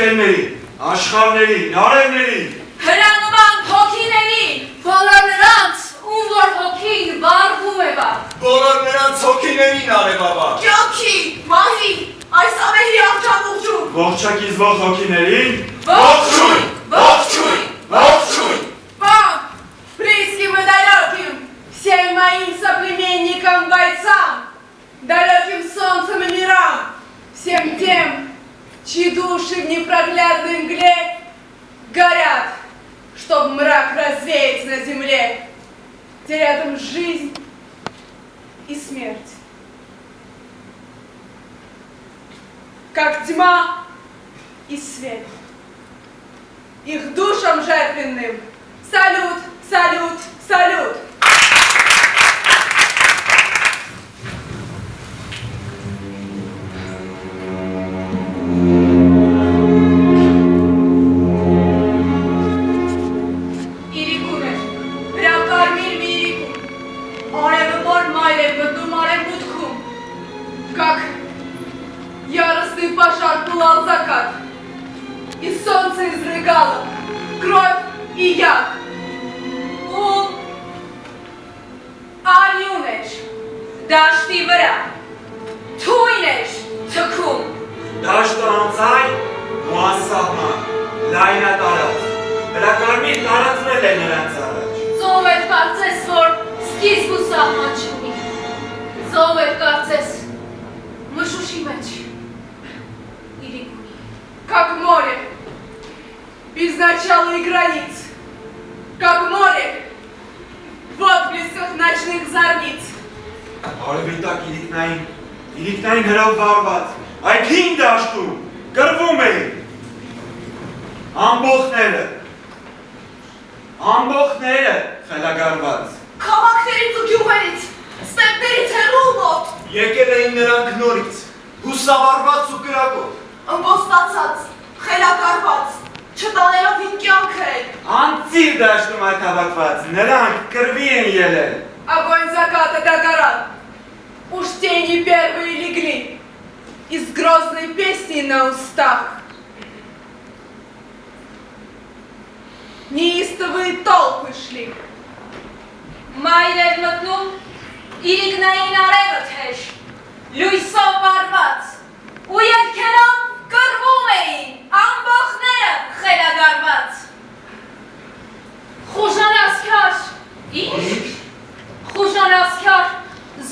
ընկերների, աշխարհների, արևների, հրանման հոգիների, բոլոր նրանց, ում որ հոգին վառվում է բա։ Բոլոր նրանց հոգիներին արևաբա։ Կյանքի, մահի, այս ամենի աղջանուղջում։ ողջակիզվող հոգիներին, Ողջույն, ողջույն, ողջույն։ Вам, близким и далеким, всем моим соплеменникам-бойцам, далеким солнцем и мирам, всем тем, чьи души в непроглядной мгле горят, чтоб мрак развеять на земле, где рядом жизнь и смерть. Как тьма и свет. Их душам жертвенным салют, салют, салют! Как яростный пожар пылал закат, и солнце изрыгало кровь и яд. Արյունեշ, դաշտի վրա, թույնեշ, թքում. դաշտը անձայն ու անսահման, լայնատարած, հրակարմիր տարածվել է նրանց առաջ։ Ծով էր կարծես, որ սկիզբ ու սահման չունի, ծով էր կարծես, մշուշի մեջ իրիկ ունի. Как море, без начала и границ, как море, в отблесках ночных зорниц. Արևի տակ իրիկնային հրավ վարված, այդ հին դաշտում կռվում էին ամբոխները խելագարված։ Քաղաքներից ու գյուղերից, ստեպներից հեռու մոտ, Եկել էին նրանք նորից, հուսավառված ու կրակով, ըմբոստացած, խելակարված, չտանելով իմ կյանքը են։ Անծիր դաշտում այդ հավաքված, նրանք կռվի են ելել։ Огонь заката догорал, уж тени первые легли, и с грозной песней на устах. Неистовые толпы шли. Մայր էր մտնում, իրիկնային արևը թեժ, լույսով վարված, ու ետքերով կռվում էին ամբոխները խելագարված. Խուժանասքար, ինչ? Խուժանասքար,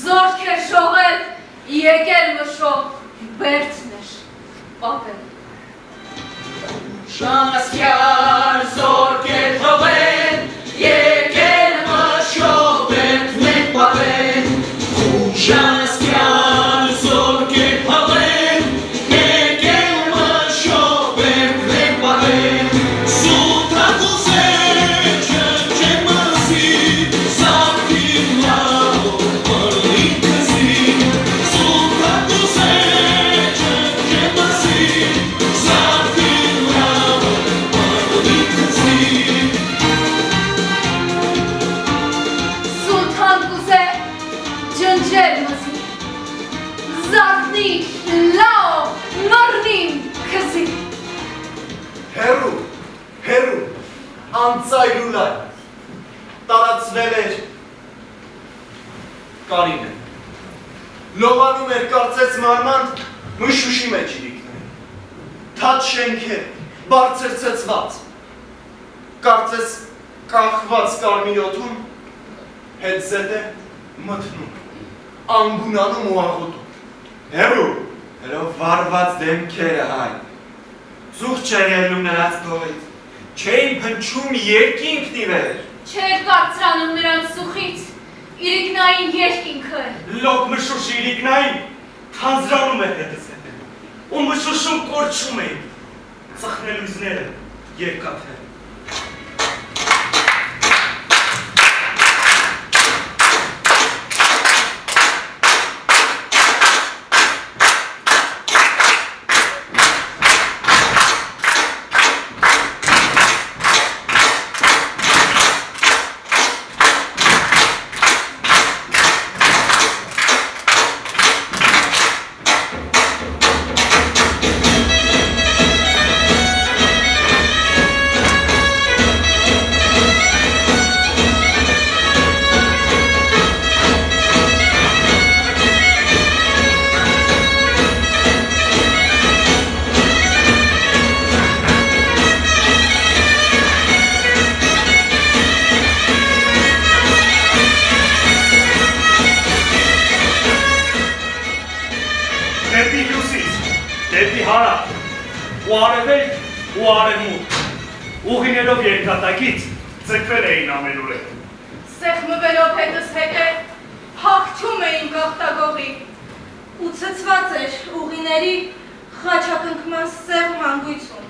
զորք էր շողել, եկել մշող, բերդն էր պատել. Խուժանասքար, զորք էր շողել, եկել մշող, բերդն էր պատել. Խուժանասքար, զորք էր շողել, եկել մշող, բերդն էր պատել. Հերու, անցայր ու լայ, տարածվել էր կարինը, լողանում էր կարծեց մարման մշուշի մեջ իրիկներ, թաց շենքեր, բարձր ծծված, կարծես կախված կարմիրոթում, հետ զետ է մթնում, անգունանում ու աղոտում։ Հերով վարված դեմքերը հայ, Զուղ չեր ելնում նրանց փողից, չէին փնչում երկինքն ի վեր։ Չէր կարծրանում նրանց սուխից, իրիկնային երկինքը։ Լոկ մշուշի իրիկնային թանձրանում էր հետս հետել, ու մշուշում կորչում էին, ծխնելույզները երկաթները։ դեպի հյուսիս, դեպի հարավ, ու արևելք ու արևմուտք, ուղիներով երկատակից ձգվել էին ամենուրեք։ Սեղմվելով հետս հետը հաղթում էին գաղթագողի ու ցցված էր ուղիների խաչակնքման սեղմ հանգույցում։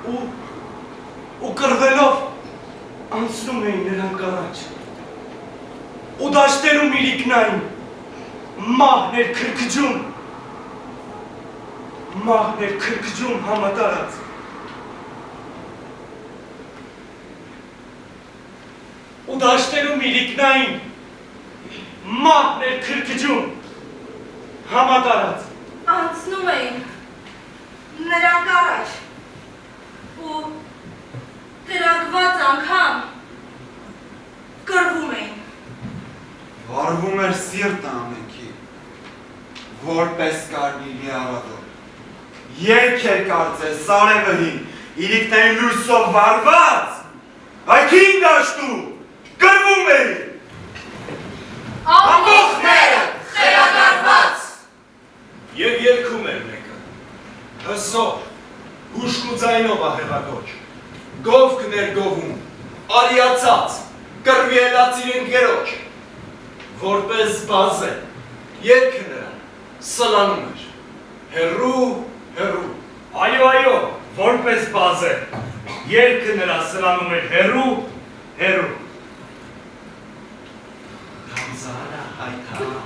ու կռվելով անցնում էին նրանք առաջ։ Ու դաշտերում իրիկնային մահներ քրքջում համատարած։ Ու դաշտերում իրիկնային մահներ քրքջում համատարած։ Անցնում էին նրանք առաջ ու տրակված անգամ կռվում էին։ Վարվում էր սիրտը ամենքի, որպես կարմիրի արադոր։ Երգ էր կարծես սարևը հին, իրիկնային լույսով վարված, այքին դաշտում, կռվում էին։ Ամբողջները խելագարված։ Եվ երգում էր մեկը, հսոր, հուշկու ձայնով ահեղագոչ, գովքներ գովում, արիացած, կռվիելած իրեն գերոջ, որպես բազե, երգը նրան սլանում էր, հեռու, Այո, որպես բազե, երգը նրա սլանում էր հեռու։ Համզարա հայքամ,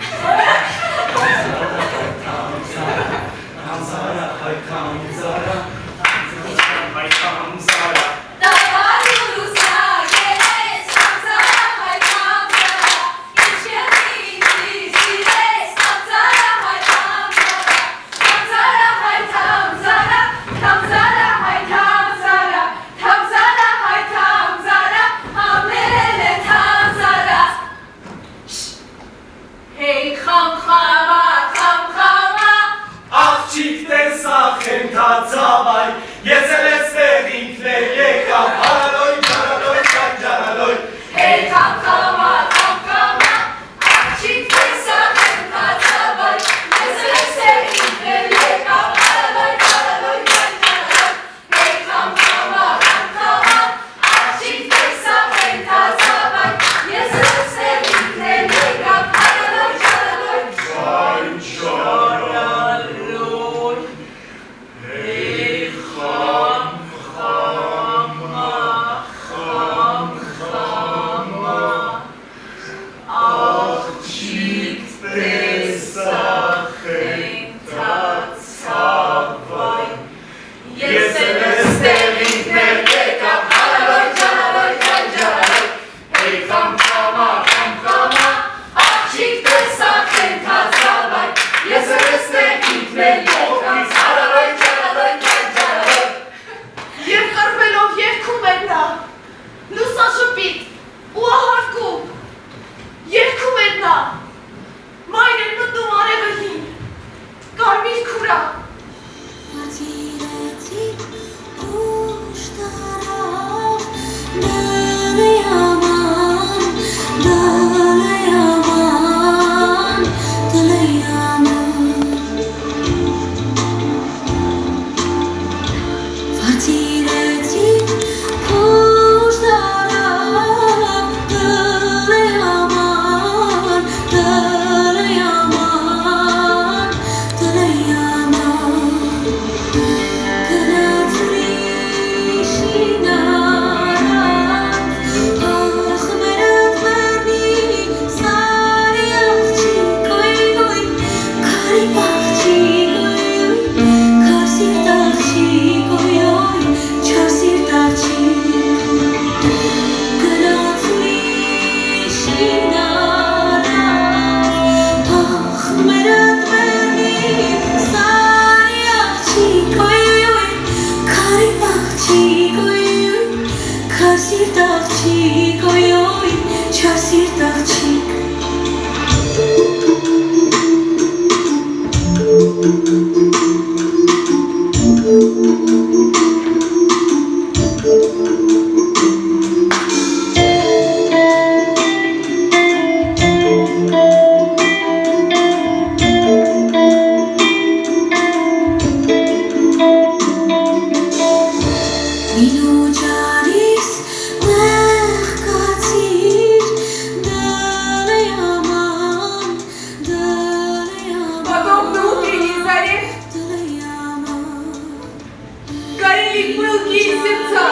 их пылкие сердца.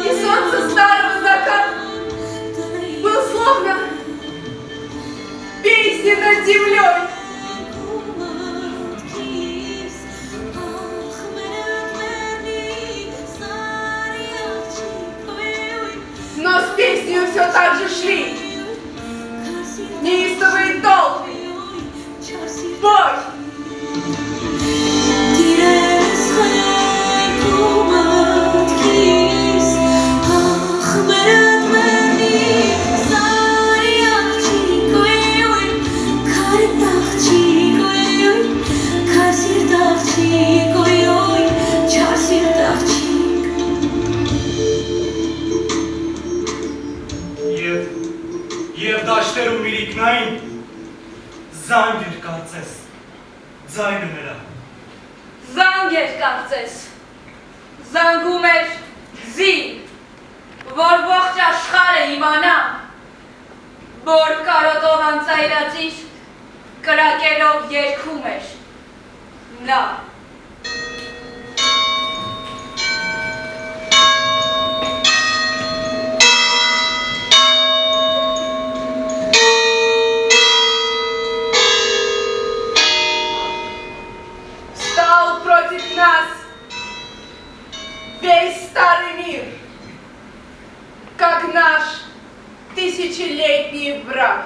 И солнце старого заката был словно песня над землей. Но с песней все так же шли неистовые толпы. Бой! Եվ դաշտերում իրիկնային զանգ էր կարծես, ձայնը նրա։ Զանգ էր կարծես, զանգում էր զին, որ ողջ աշխարհը իմանա, որ կարոտով անծայրածիր կրակելով երգում էր նա։ Против нас весь старый мир, как наш тысячелетний враг.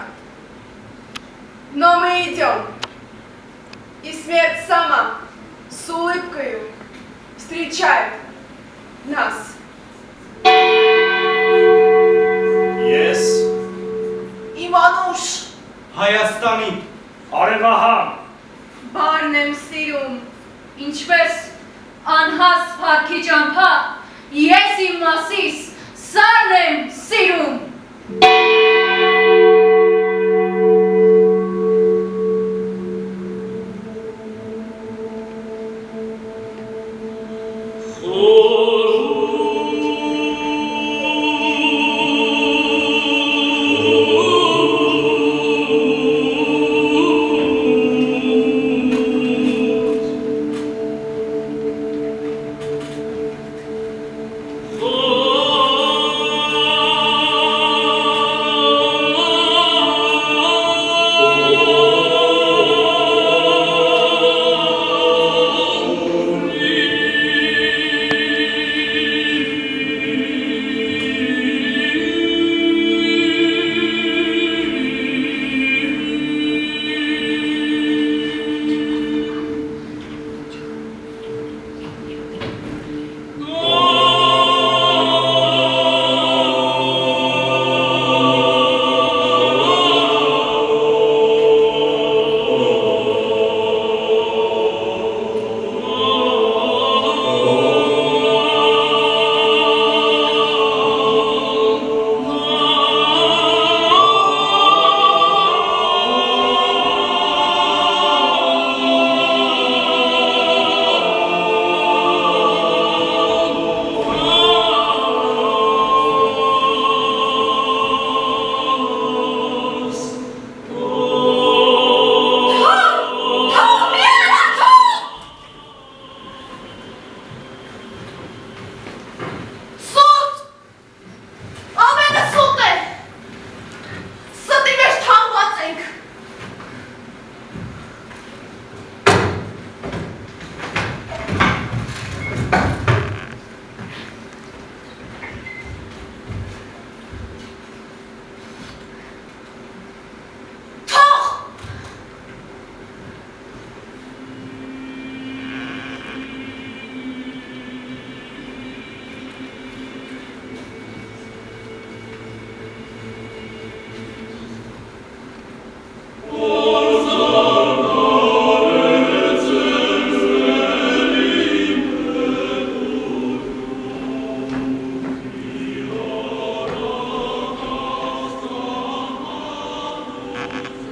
Но мы идем, и смерть сама с улыбкою встречает нас. Ես Իմանուշ, Հայաստանի արևահան Բարն եմ սիրում, ինչպես անհաս փառքի ճամփա, ես իմ մասիս սարն եմ սիրում։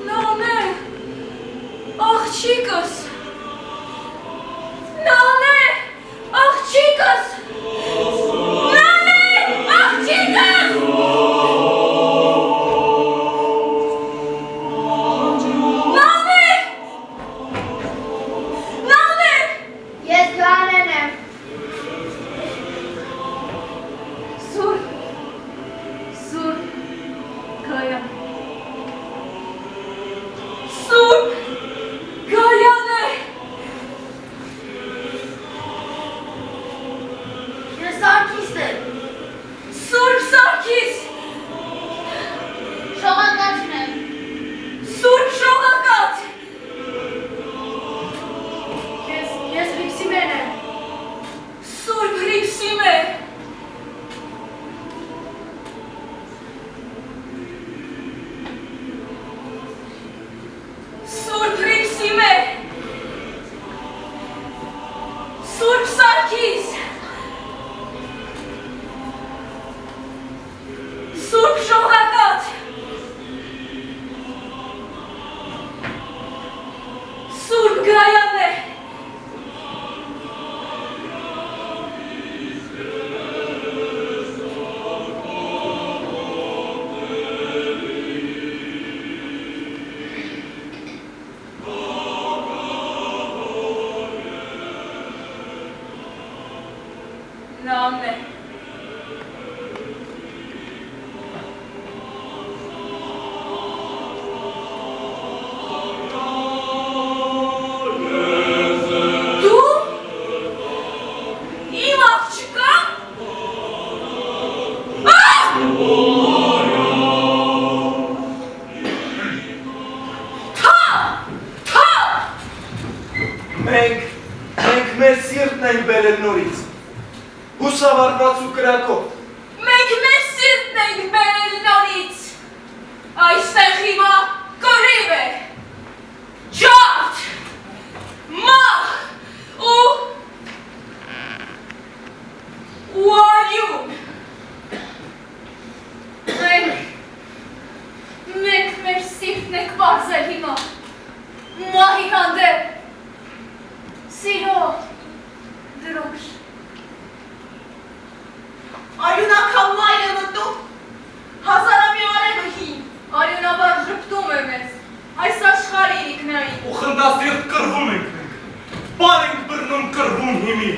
Նանե, Մենք մեր սիրտն ենք բերել նորից, հուսավարված ու կրակով, Մենք մեր սիրտն ենք բերել նորից, այստեղ հիմա կռիվ է, ջարդ, մահ ու արյուն, մենք մեր սիրտն ենք պարզել հիմա, մահի հանդեպ, սիրո դրոշ, Արյունական մայր է մտնում, հազարամյա արևը հին, արյունաբար ժպտում է մեզ, այս աշխարհի իրիկնային, ու խնդասիրտ կռվում ենք մենք, բար ենք բռնում կռվում հիմի,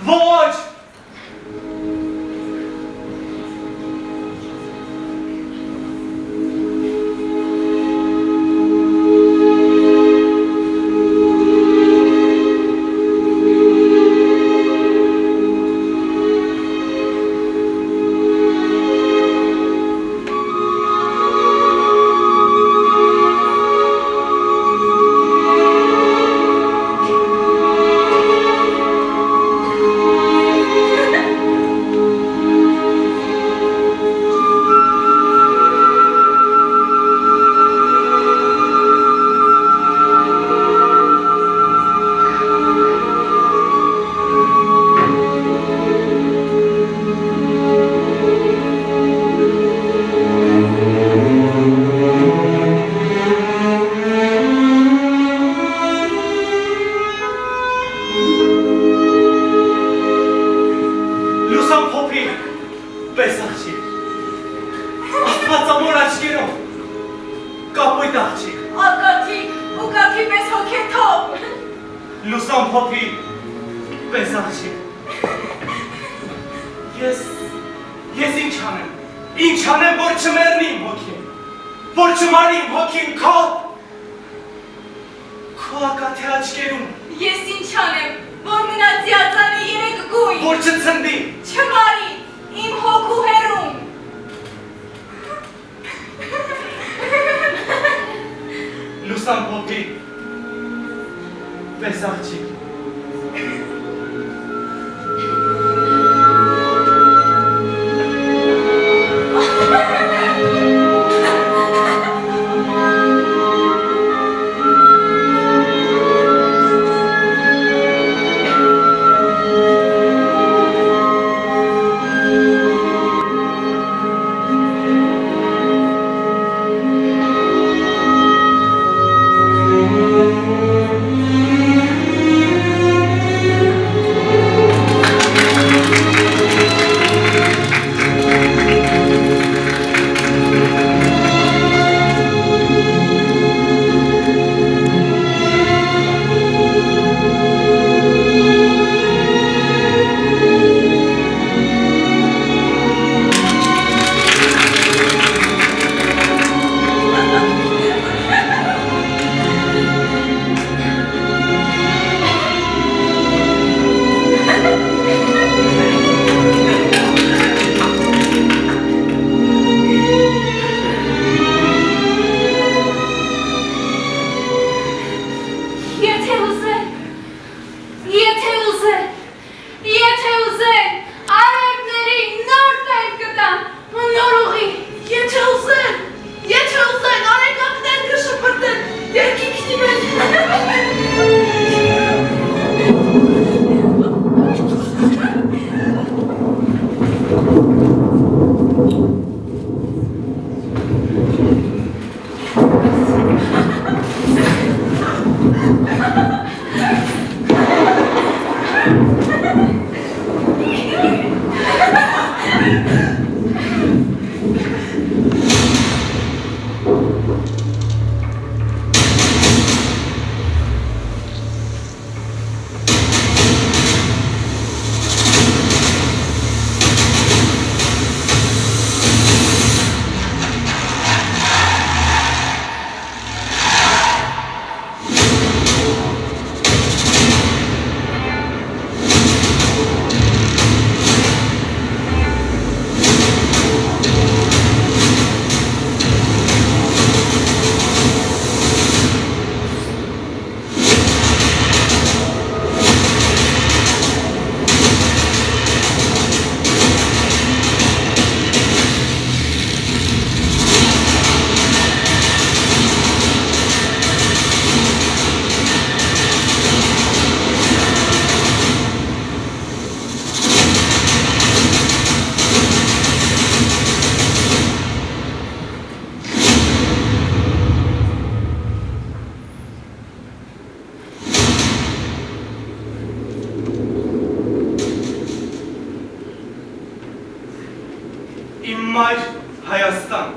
Ոչ, լուսան փոփի պես աղջիկ։ Ես ինչ անեմ, որ չմեռնի իմ հոգին, որ չմարի իմ հոգին քո ակաթե աչքերում։ Ես ինչ անեմ, որ մնա ձյաձանի երեք գույն, որ չցնդի, չմարի իմ հոգու հերում։ լուսան փոփի պես աղջիկ։ Իմ մայր Հայաստան։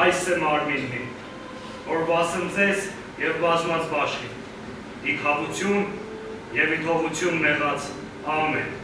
Այս է մարմինն իմ, որ վասն ձեզ և բաժված բաշխի, իքավություն և իթողություն նեղած, ամեն։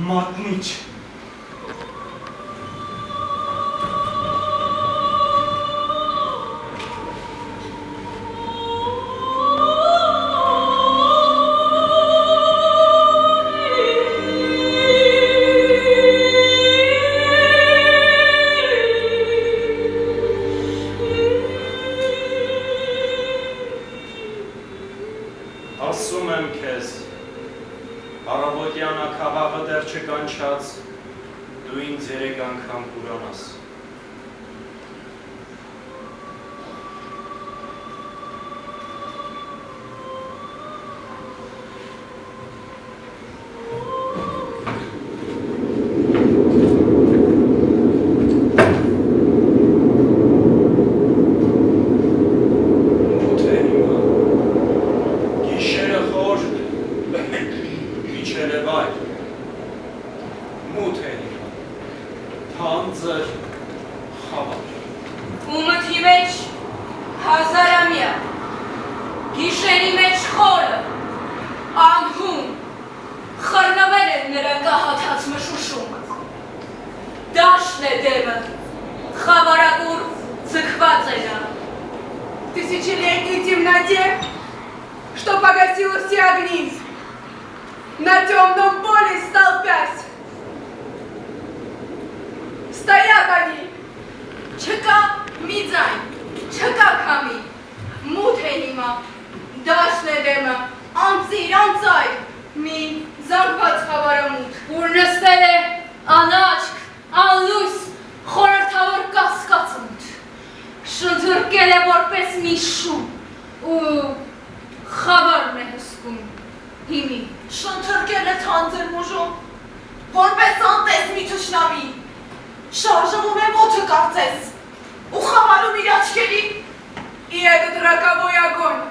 Մատնիչ։ Ասում եմ քեզ, առավոտյան աքաղաղը դեռ չկանչած, դու ինձ 3 անգամ կուրանաս։ Թանձր խավար։ Ումթի մեջ հազարամյա, գիշերի մեջ խորը, անհուն, խռնվել են նրա կահաթած մշուշումը։ Դաշն է դեմը, խավարագուր ձգված է նա։ Тысячелетней темноте, что погасило все огни, на темном поле столпясь. Стоят они. Չկա մի ձայն, չկա քամի, մութ է հիմա, դաշն է դեմը, անծիր, անծայր, մի զանգված խավարամութ, որ նստել է անաչք, անլույս, խորհրդավոր կասկածմութ, շնթուրկել է որպես մի շուն, ու խավարն է հսկում, հիմի, Շնթրկել է թանձր մուժում, որպես անտես մի թշնամի, շարժվում է մոթը կարծես, ու խավարում իր աչքերի, И этот роковой огонь,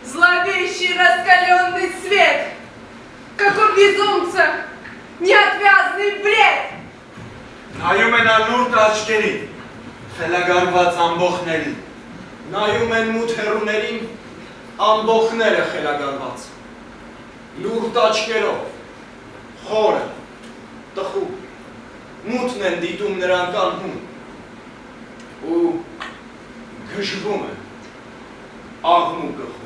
зловещий раскаленный свет, как у безумца, неотвязный бред. Նայում են ալուրտ աչքերի, խելագարված ամբոխների, Նայում են մութ հեռուներին, ամբոխները խելագարված, լուրտ աչքերով, խորը, տխուր, մութն են դիտում նրանք անհուն, ու գժվում է, աղմու գխում։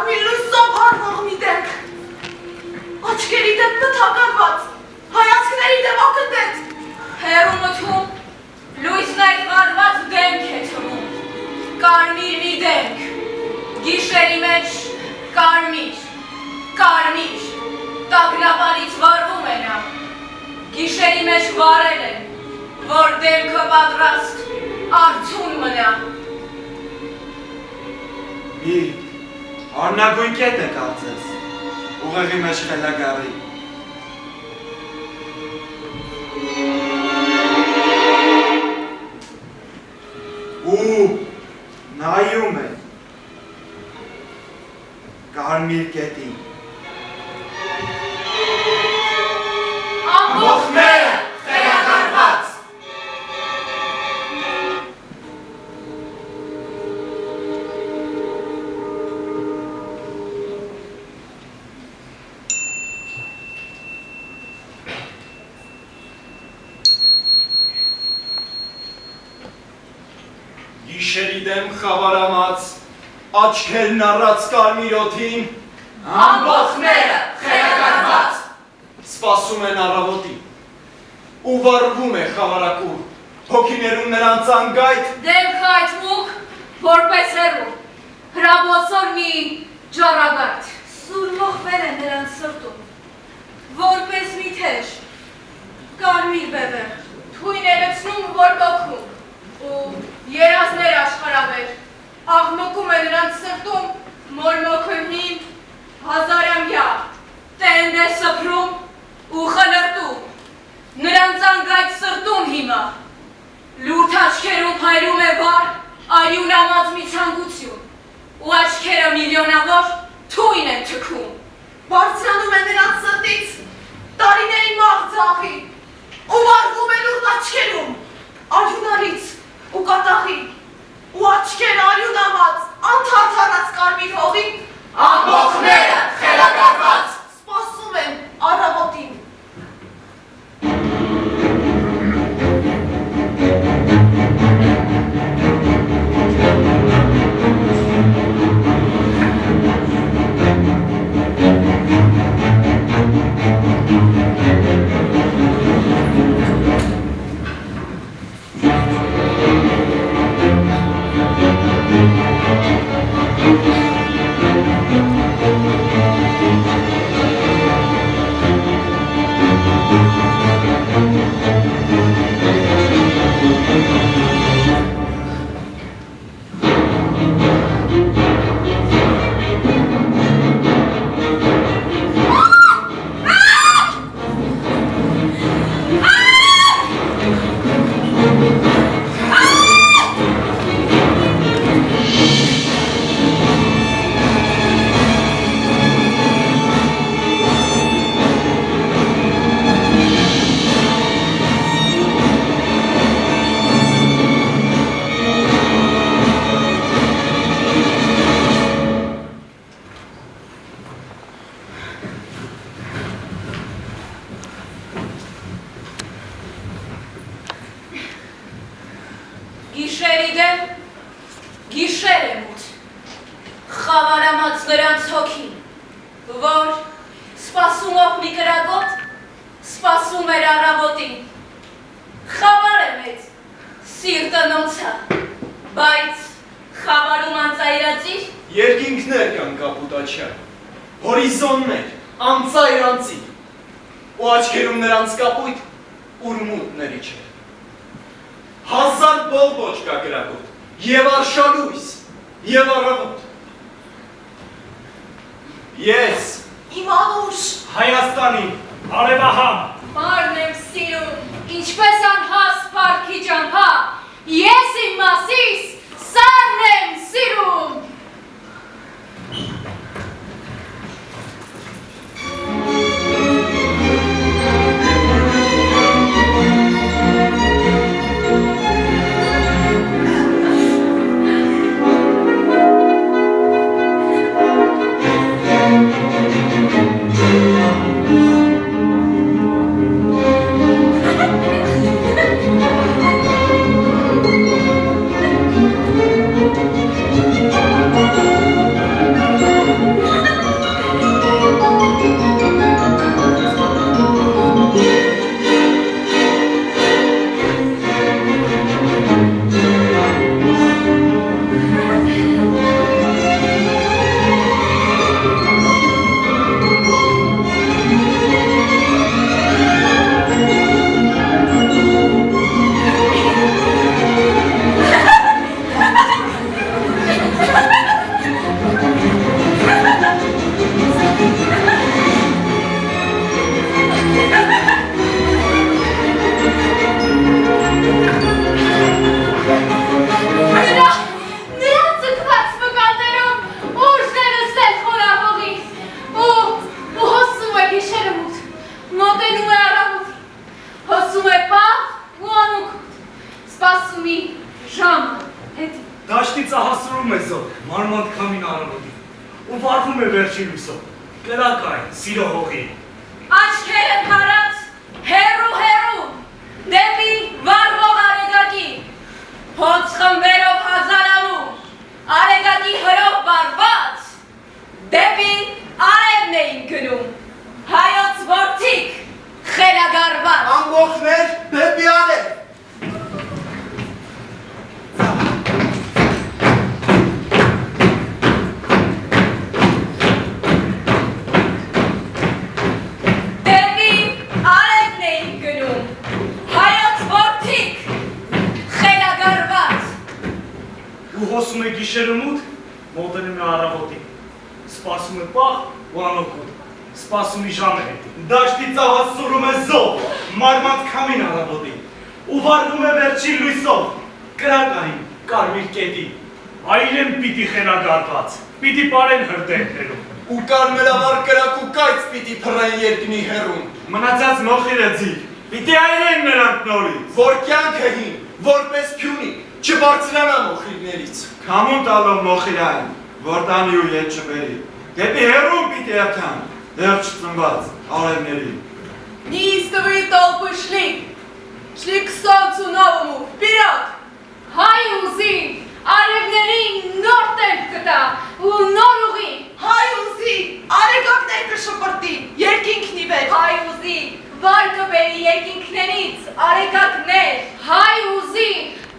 կարմիր լույսով առնող մի դեմք, աչքերի դեմ տթակարված, հայացքների դեմ ակնտեց, Հեռու մթում, լույսն այդ վարված դեմք է թվում, կարմիր մի դեմք, գիշերի մեջ կարմիր, տագնապարից վարվում է նա, գիշերի մեջ վարել են, որ դեմքը պատրաստ արցուն մնա։ Մի արնագույն կետ է կարծես, ուղեղի մեջ խելագարի։ Ու նայում է կարմիր կետին։ Ամբողջները խելագարված։ Գիշերի դեմ խավարամած, աչքերն առած կարմիր օդին, Ամբողջները խելագարված։ սպասում են առավոտին, ու վառվում է խավարակուր, հոգիներում նրանց անգայթ, Դեմքը այդ մուկ, որպես հեռու, հրաբոցոր մի ջարագայթ, սուրմոխվել է նրանց սրտում, որպես մի թեժ, կարմիր բևեր, թույն է լցնում, որ բոքում, ու երազներ աշխարհավեր, աղմկում է նրանց սրտում, մորմոքը հին, հազարամյա, տենդ է սփռում ու խլրտում, նրանց անգայթ սրտում հիմա, լուրջ աչքերում փայլում է վար, արյունամած մի ցանկություն, ու աչքերը միլիոնավոր թույն են թքում, բարձրանում է նրանց սրտից, տարիների մաղ ձախի, ու վառվում է լուրջ աչքերում, արյունարից ու կատաղի, ու աչքերը արյունամած, անթարթարած կարմիր հողին, ամբողջները խելագարված, սպասում են առավոտին։ Գիշերի դեմ, գիշեր է մութ, խավարամած նրանց հոգին, որ սպասումով մի կրակոտ, սպասում էր առավոտին, խավար է մեծ, սիրտը նոցա, բայց խավարում անծայրածիր, երկինքներ կան կապուտաչյա, հորիզոններ, անծայր անծիր, ու աչքերում նրանց կապույտ, ուրմուտների չէ։ Հազար բողբոչ կա գրակոտ, և արշալույս, և առավոտ։ Ես Իմ անուշ, Հայաստանի արևահամ, մարն եմ սիրում, ինչպես անհաս պարքի ճամփա, ես իմ մասիս սարն եմ սիրում։ Ա ու վարվում է վերջին լույսով, կրակային, սիրո հողի։ Աչքերը քարած, հերու, դեպի վարվող արեգակի, հոց խմբերով հազարանում, արեգակի հրով վարված, դեպի արևն էին գնում, հայոց որդիք, խելագարված։ Ամբողջներ դեպի արև։ Դեպի արևն էին գնում, հայոց որդիք, խելագարված։ Ու հոսում է գիշերը մութ, մոտենում է առավոտին, սպասում է պահ ու անօգուտ, սպասում է ժամը հետի, Դաշտի ծաված սուրում է զով, մարմանց քամին առավոտին, ու վարվում է վերջին լույսով, կրակային, կարմիր կետի, այրեն պիտի խելագարված, պիտի պարեն հրդեհներում, Ու կարմելավար կրակ ու կայծ պիտի փռեն երկնի հեռուն, մնացած մոխիրը ձիգ, պիտի այրեն նրանք նորից, որ կյանքը հին, որպես փյունի, չբարձրանա մոխիրներից։ Քամուն տալով մոխիրային, որ տանի ու ետ չբերի, դեպի հեռուն պիտի երթան, դեռ չծնված արևներին։ Неистовые толпы шли к солнцу новому, вперед! Հայ ուզին, արևներին նոր տեղ կտա ու նոր ուղի։ Հայ ուզի, արեգակներ կշպրտի, երկինքնի վեր։ Հայ ուզի, վար կբերի երկինքներից արեգակներ։ Հայ ուզի,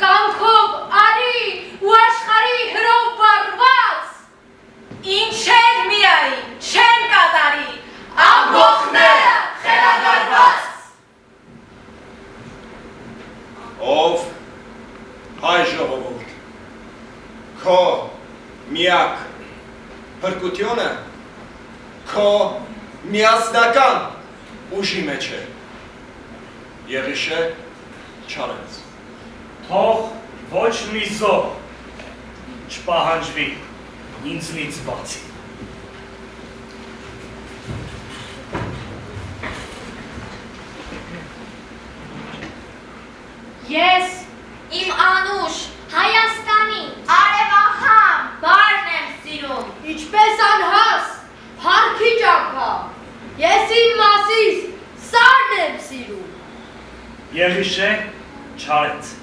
կանքով արի ու աշխարհի հրով վարված։ Ինչեր միայն չեն կատարի, ամբողջները խելագարված։ Ով հայ ժողովուրդ, քո միակ փրկությունը քո միասնական ուժի մեջ է։ Եղիշե չարեց։ թող ոչ մի զոհ չպահանջվի ինձնից բացի։ Ես իմ անուշ Հայաստանի արևահամ բարն եմ սիրում։ Ինչպես անհաս, փառքի ճամփա, ես իմ մասիս սարն եմ սիրում։ Եղիշե չարեց։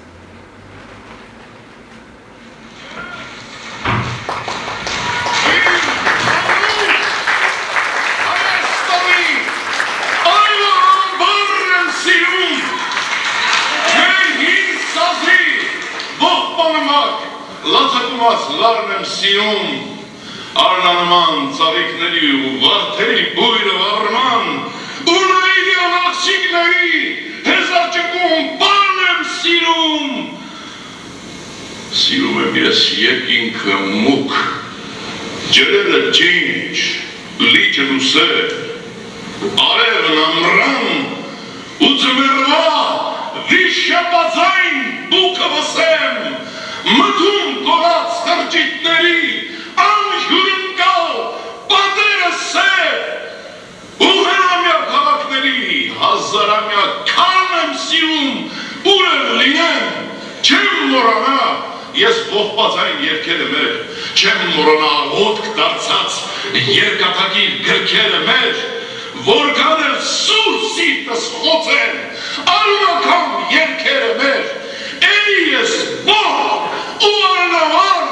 Լացակումած լարն եմ սիրում, արնանման ծարիքների ու վարդերի բույրը վարման, ու նայլյան աղջիկների հեզարջկում բան եմ սիրում։ Սիրում եմ ես երկինքը մուկ, ջրերը ջինջ, լիճն ու սեր, արևն ամրան, ու ձմերվա վիշապազայն բուկը վսեմ, մտում կորած խրճիթների, անհյուրընկալ պատերը սև, ուղերամյա քաղաքների հազարամյա քան եմ սիրում, ուր էլ լինեմ, չեմ մորանա, ես ողբածային երկերը մեր, չեմ մորանա ոտք դարձած երկաթակիր գրքերը մեր, որքան էլ սուր սիրտս խոցեն, արունական երկերը մեր, էլի ես բող ու արնավար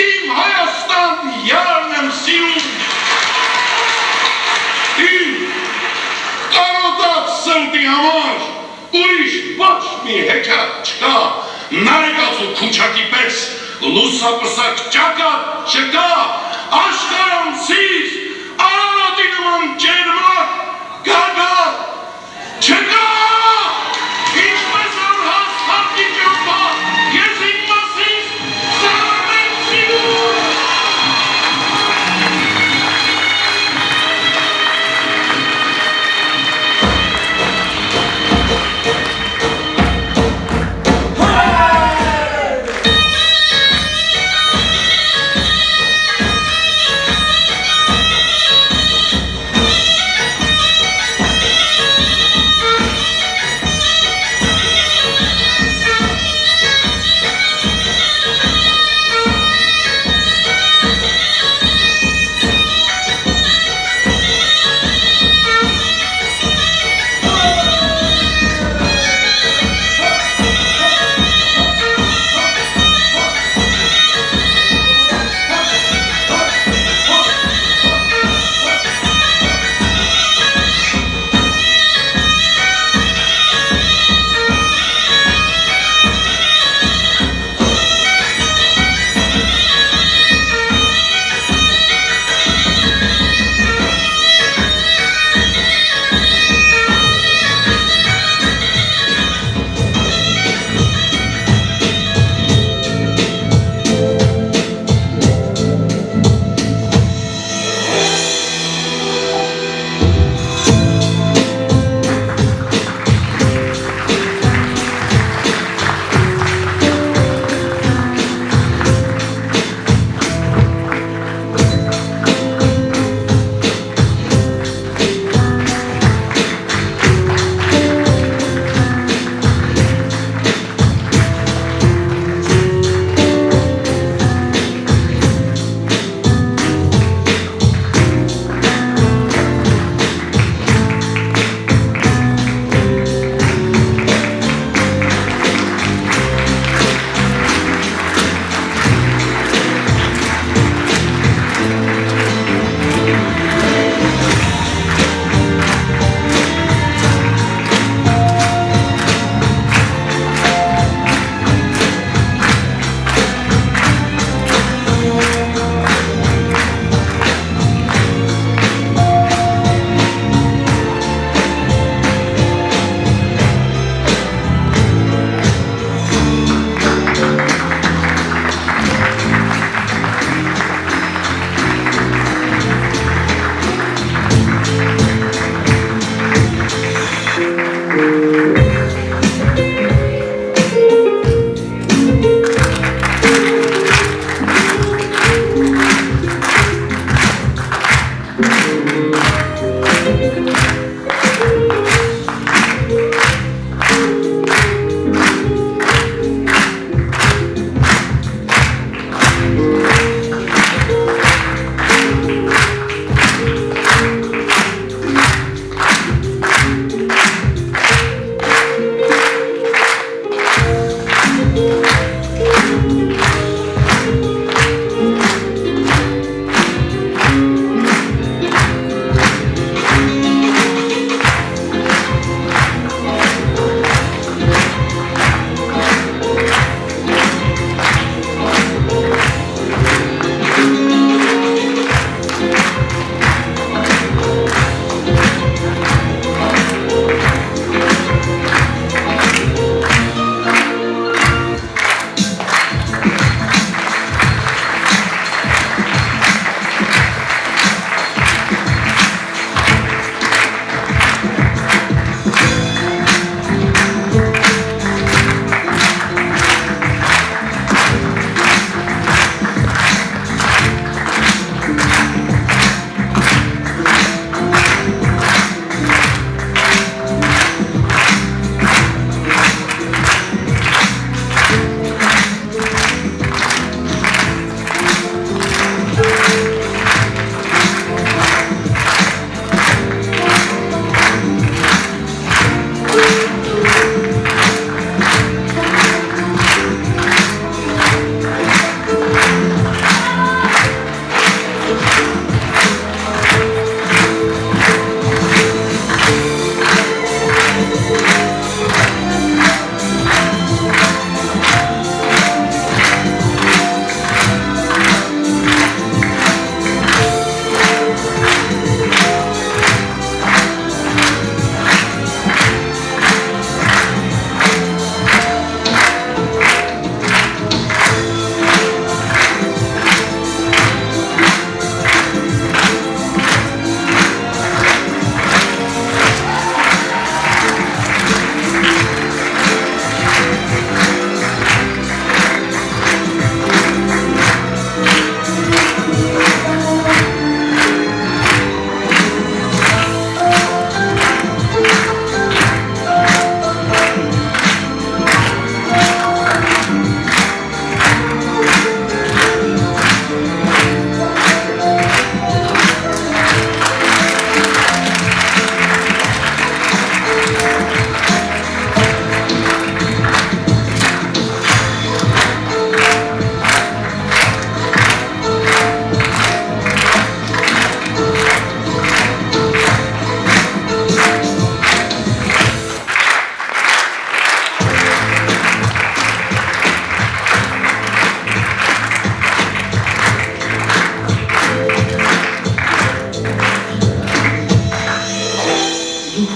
իմ Հայաստան յարն եմ սիրում։ Իմ կարոտած սրտի համար ուրիշ ոչ մի հեքիաթ չկա, նարեկած ու քուչակի պես լուսապսակ ճակատ չկա, աշխարանցից Արարատի նման ջերմակ գագաթ չկա, ինչպես անհաս հարկի ճամփա, ես իմ մասից սարն եմ սիրում։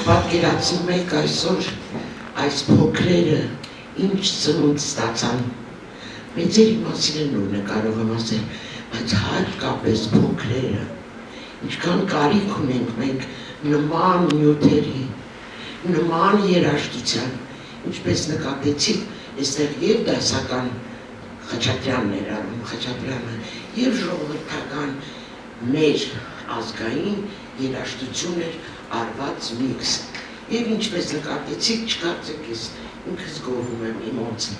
Պատկերացնում եք այսօր այս փոքրերը ինչ ծնունդ ստացան։ Մեծերի մասին են նույնը կարող եմ ասել, բայց հատկապես փոքրերը, ինչքան կարիք ունենք մենք նման նյութերի, նման երաժշտության, ինչպես նկատեցիք, այստեղ եւ դասական Խաչատրյանն էր արում, Խաչատրյանը, եւ ժողովրդական մեր ազգային երաժշտություն էր արված միքս։ Եվ ինչպես նկատեցիք, չկարծեք ես ինքս գովում եմ իմ օձը։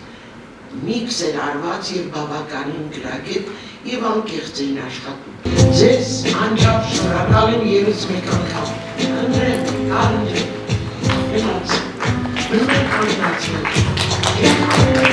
Միքս էր արված եւ բավականին գրագետ եւ անկեղծ էին աշխատում։ Ձեզ անչափ շնորհակալ եմ եւս մեկ անգամ։ Խնդրեմ, կարիք, գնաց, մնաք անհացեք։